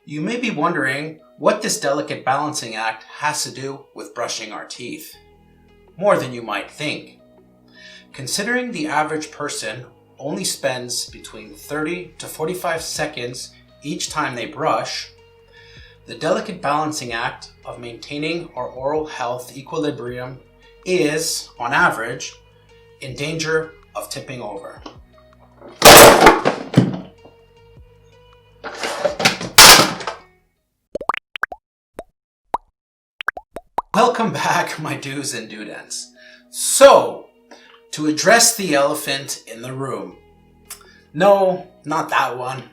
You may be wondering what this delicate balancing act has to do with brushing our teeth. More than you might think. Considering the average person only spends between 30 to 45 seconds each time they brush, the delicate balancing act of maintaining our oral health equilibrium is, on average, in danger of tipping over. Welcome back, my do's and do-dents. So, to address the elephant in the room. No, not that one.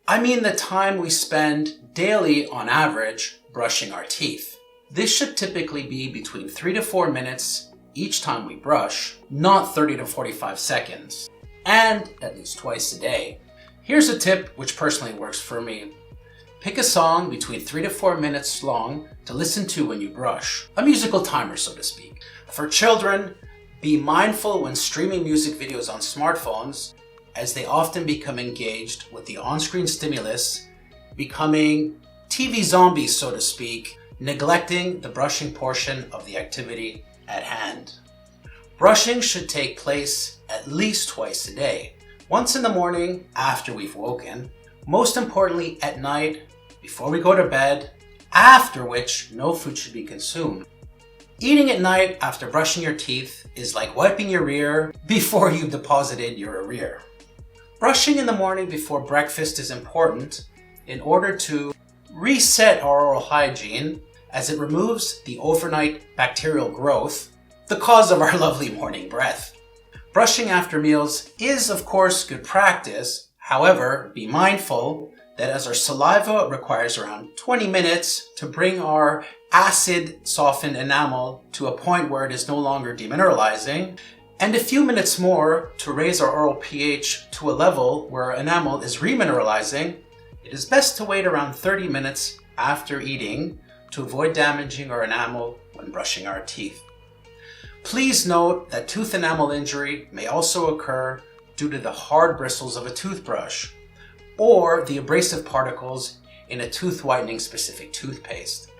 I mean the time we spend daily on average brushing our teeth. This should typically be between 3 to 4 minutes each time we brush, not 30 to 45 seconds, and at least twice a day. Here's a tip which personally works for me. Pick a song between 3 to 4 minutes long to listen to when you brush. A musical timer, so to speak. For children, be mindful when streaming music videos on smartphones, as they often become engaged with the on-screen stimulus, becoming TV zombies, so to speak, neglecting the brushing portion of the activity at hand. Brushing should take place at least twice a day. Once in the morning after we've woken, most importantly at night before we go to bed, after which no food should be consumed. Eating at night after brushing your teeth is like wiping your rear before you've deposited your arrear. Brushing in the morning before breakfast is important in order to reset our oral hygiene, as it removes the overnight bacterial growth, the cause of our lovely morning breath. Brushing after meals is, of course, good practice. However, be mindful that as our saliva requires around 20 minutes to bring our acid-softened enamel to a point where it is no longer demineralizing, and a few minutes more to raise our oral pH to a level where our enamel is remineralizing, it is best to wait around 30 minutes after eating to avoid damaging our enamel when brushing our teeth. Please note that tooth enamel injury may also occur due to the hard bristles of a toothbrush or the abrasive particles in a tooth whitening specific toothpaste,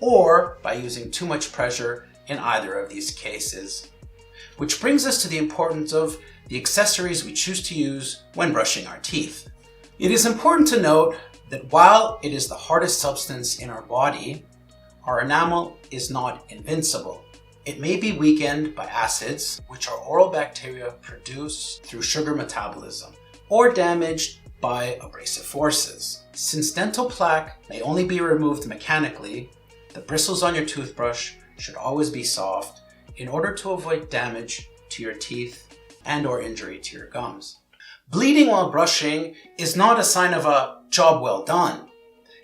or by using too much pressure in either of these cases. Which brings us to the importance of the accessories we choose to use when brushing our teeth. It is important to note that while it is the hardest substance in our body, our enamel is not invincible. It may be weakened by acids, which our oral bacteria produce through sugar metabolism, or damaged by abrasive forces. Since dental plaque may only be removed mechanically, the bristles on your toothbrush should always be soft in order to avoid damage to your teeth and/or injury to your gums. Bleeding while brushing is not a sign of a job well done.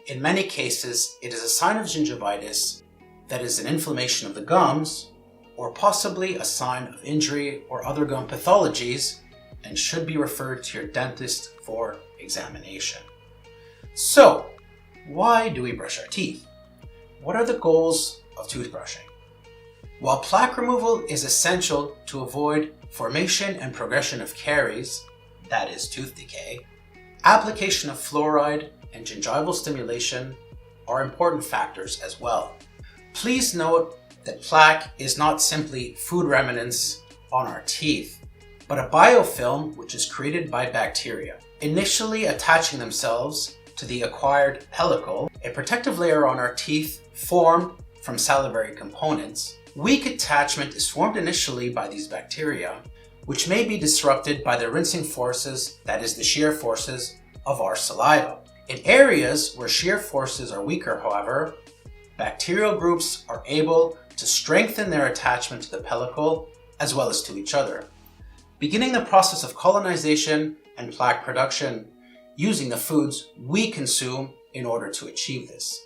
In many cases, it is a sign of gingivitis that is an inflammation of the gums, or possibly a sign of injury or other gum pathologies, and should be referred to your dentist for examination. So, why do we brush our teeth? What are the goals of toothbrushing? While plaque removal is essential to avoid formation and progression of caries, that is tooth decay, application of fluoride and gingival stimulation are important factors as well. Please note that plaque is not simply food remnants on our teeth, but a biofilm which is created by bacteria, initially attaching themselves to the acquired pellicle, a protective layer on our teeth formed from salivary components. Weak attachment is formed initially by these bacteria, which may be disrupted by the rinsing forces, that is the shear forces, of our saliva. In areas where shear forces are weaker, however, bacterial groups are able to strengthen their attachment to the pellicle as well as to each other, beginning the process of colonization and plaque production using the foods we consume in order to achieve this.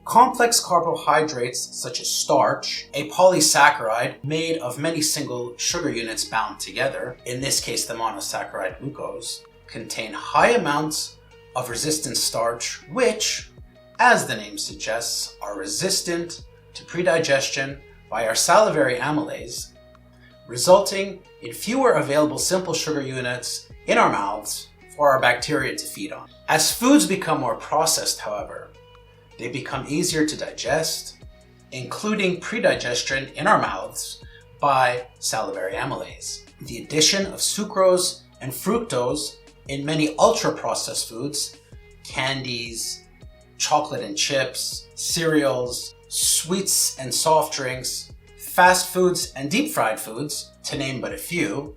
Complex carbohydrates such as starch, a polysaccharide made of many single sugar units bound together, in this case the monosaccharide glucose, contain high amounts of resistant starch which, as the name suggests, are resistant to predigestion by our salivary amylase, resulting in fewer available simple sugar units in our mouths for our bacteria to feed on. As foods become more processed, however, they become easier to digest, including predigestion in our mouths by salivary amylase. The addition of sucrose and fructose in many ultra-processed foods, candies, chocolate and chips, cereals, sweets and soft drinks, fast foods and deep fried foods, to name but a few,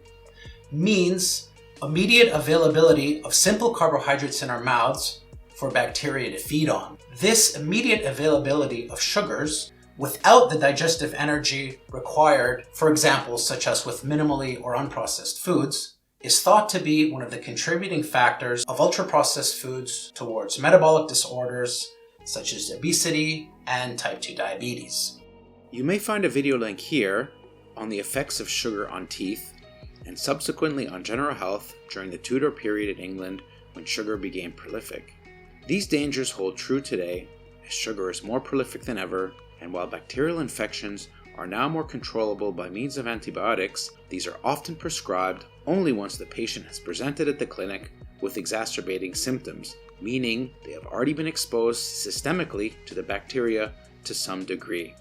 means immediate availability of simple carbohydrates in our mouths for bacteria to feed on. This immediate availability of sugars without the digestive energy required, for example, such as with minimally or unprocessed foods, is thought to be one of the contributing factors of ultra-processed foods towards metabolic disorders such as obesity and type 2 diabetes. You may find a video link here on the effects of sugar on teeth and subsequently on general health during the Tudor period in England when sugar became prolific. These dangers hold true today as sugar is more prolific than ever, and while bacterial infections are now more controllable by means of antibiotics, these are often prescribed only once the patient has presented at the clinic with exacerbating symptoms, meaning they have already been exposed systemically to the bacteria to some degree.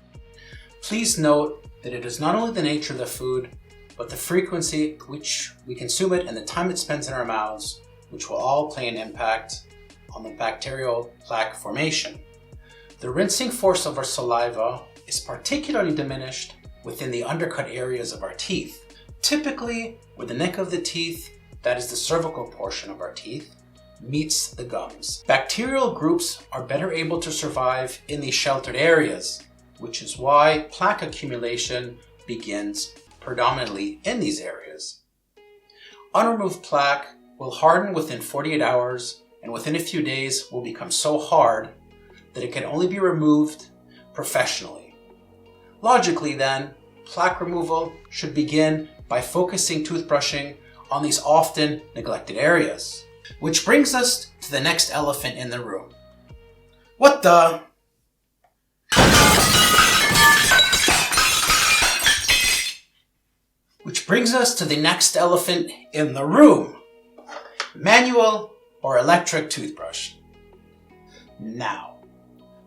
Please note that it is not only the nature of the food, but the frequency which we consume it and the time it spends in our mouths, which will all play an impact on the bacterial plaque formation. The rinsing force of our saliva is particularly diminished within the undercut areas of our teeth, typically where the neck of the teeth, that is the cervical portion of our teeth, meets the gums. Bacterial groups are better able to survive in these sheltered areas, which is why plaque accumulation begins predominantly in these areas. Unremoved plaque will harden within 48 hours and within a few days will become so hard that it can only be removed professionally. Logically then, plaque removal should begin by focusing toothbrushing on these often neglected areas. Which brings us to the next elephant in the room. What the? Which brings us to the next elephant in the room. Manual or electric toothbrush. Now,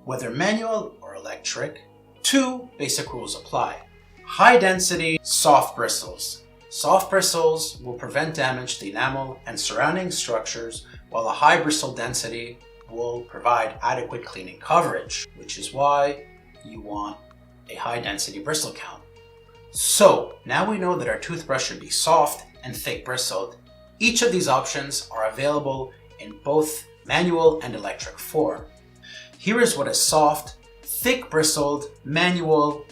whether manual or electric, two basic rules apply. High density, soft bristles. Soft bristles will prevent damage to the enamel and surrounding structures, while a high bristle density will provide adequate cleaning coverage, which is why you want a high density bristle count. So now we know that our toothbrush should be soft and thick bristled. Each of these options are available in both manual and electric form. Here is what a soft, thick bristled, manual,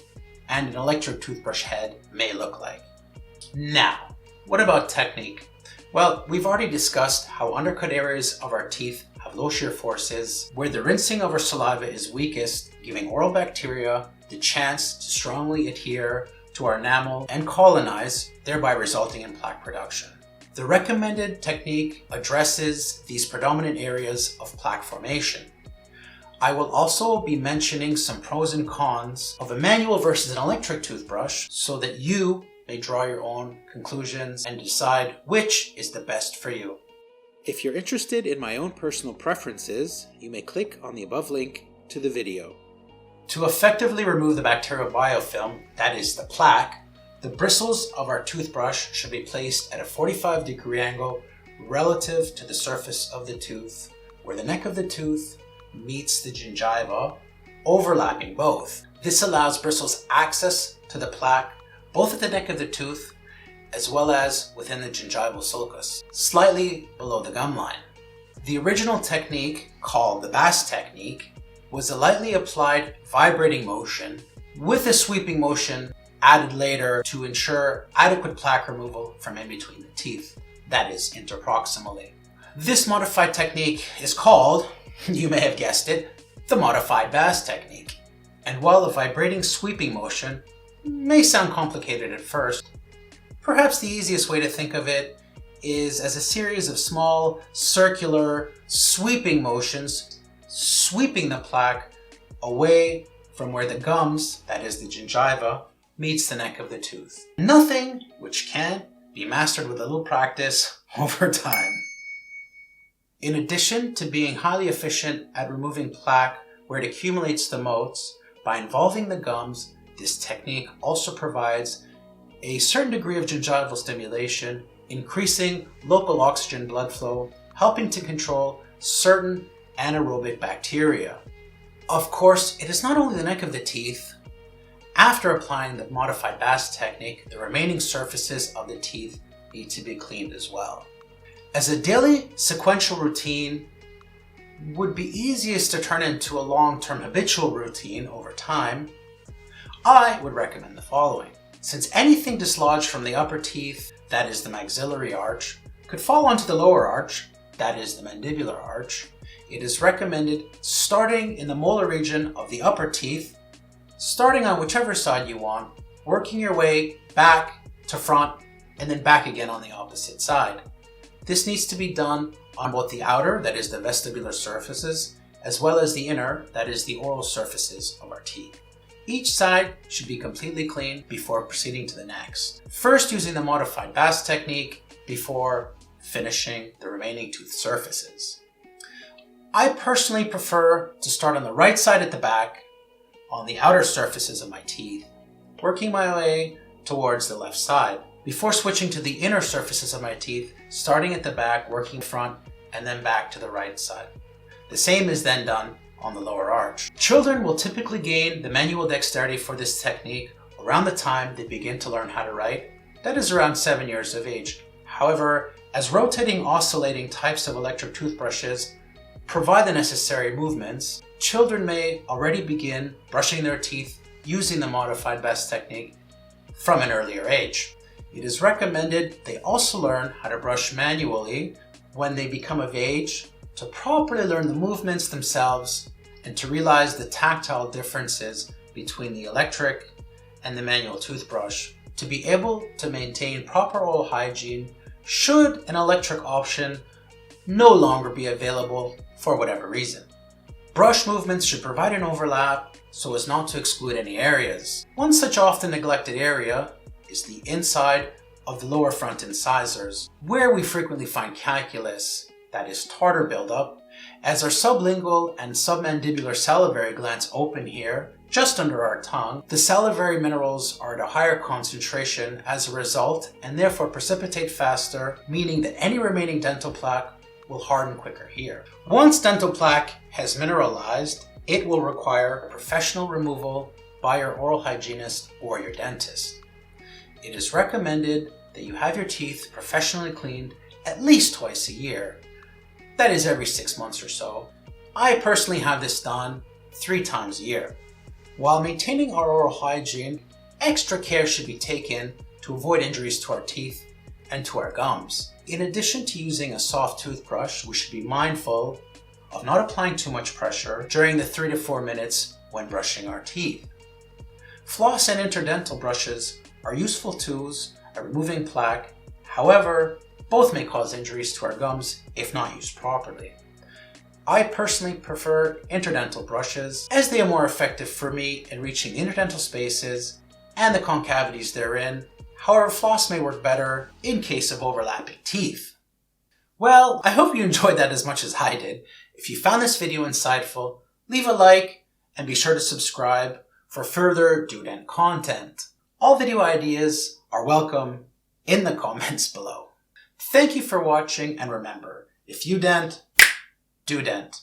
and an electric toothbrush head may look like. Now, what about technique? Well, we've already discussed how undercut areas of our teeth have low shear forces, where the rinsing of our saliva is weakest, giving oral bacteria the chance to strongly adhere to our enamel and colonize, thereby resulting in plaque production. The recommended technique addresses these predominant areas of plaque formation. I will also be mentioning some pros and cons of a manual versus an electric toothbrush so that you may draw your own conclusions and decide which is the best for you. If you're interested in my own personal preferences, you may click on the above link to the video. To effectively remove the bacterial biofilm, that is the plaque, the bristles of our toothbrush should be placed at a 45-degree angle relative to the surface of the tooth, where the neck of the tooth meets the gingiva, overlapping both. This allows bristles access to the plaque both at the neck of the tooth as well as within the gingival sulcus, slightly below the gum line. The original technique, called the Bass technique, was a lightly applied vibrating motion with a sweeping motion added later to ensure adequate plaque removal from in between the teeth, that is interproximally. This modified technique is called, you may have guessed it, the modified Bass technique. And while a vibrating sweeping motion may sound complicated at first, perhaps the easiest way to think of it is as a series of small circular sweeping motions, sweeping the plaque away from where the gums, that is the gingiva, meets the neck of the tooth. Nothing which can't be mastered with a little practice over time. In addition to being highly efficient at removing plaque where it accumulates the most, by involving the gums, this technique also provides a certain degree of gingival stimulation, increasing local oxygen blood flow, helping to control certain anaerobic bacteria. Of course, it is not only the neck of the teeth. After applying the modified Bass technique, the remaining surfaces of the teeth need to be cleaned as well. As a daily sequential routine would be easiest to turn into a long-term habitual routine over time, I would recommend the following. Since anything dislodged from the upper teeth, that is the maxillary arch, could fall onto the lower arch, that is the mandibular arch, it is recommended starting in the molar region of the upper teeth, starting on whichever side you want, working your way back to front and then back again on the opposite side. This needs to be done on both the outer, that is the vestibular surfaces, as well as the inner, that is the oral surfaces of our teeth. Each side should be completely clean before proceeding to the next. First using the modified Bass technique before finishing the remaining tooth surfaces. I personally prefer to start on the right side at the back, on the outer surfaces of my teeth, working my way towards the left side, before switching to the inner surfaces of my teeth, starting at the back, working front, and then back to the right side. The same is then done on the lower arch. Children will typically gain the manual dexterity for this technique around the time they begin to learn how to write, that is around 7 years of age. However, as rotating oscillating types of electric toothbrushes provide the necessary movements, children may already begin brushing their teeth using the modified Bass technique from an earlier age. It is recommended they also learn how to brush manually when they become of age to properly learn the movements themselves and to realize the tactile differences between the electric and the manual toothbrush to be able to maintain proper oral hygiene should an electric option no longer be available for whatever reason. Brush movements should provide an overlap so as not to exclude any areas. One such often neglected area is the inside of the lower front incisors, where we frequently find calculus, that is tartar buildup, as our sublingual and submandibular salivary glands open here, just under our tongue. The salivary minerals are at a higher concentration as a result and therefore precipitate faster, meaning that any remaining dental plaque will harden quicker here. Once dental plaque has mineralized, it will require professional removal by your oral hygienist or your dentist. It is recommended that you have your teeth professionally cleaned at least twice a year. That is every 6 months or so. I personally have this done 3 times a year. While maintaining our oral hygiene, extra care should be taken to avoid injuries to our teeth and to our gums. In addition to using a soft toothbrush, we should be mindful of not applying too much pressure during the 3 to 4 minutes when brushing our teeth. Floss and interdental brushes are useful tools at removing plaque. However, both may cause injuries to our gums if not used properly. I personally prefer interdental brushes as they are more effective for me in reaching the interdental spaces and the concavities therein. However, floss may work better in case of overlapping teeth. Well, I hope you enjoyed that as much as I did. If you found this video insightful, leave a like and be sure to subscribe for further Dodent content. All video ideas are welcome in the comments below. Thank you for watching, and remember, if you dent, do dent.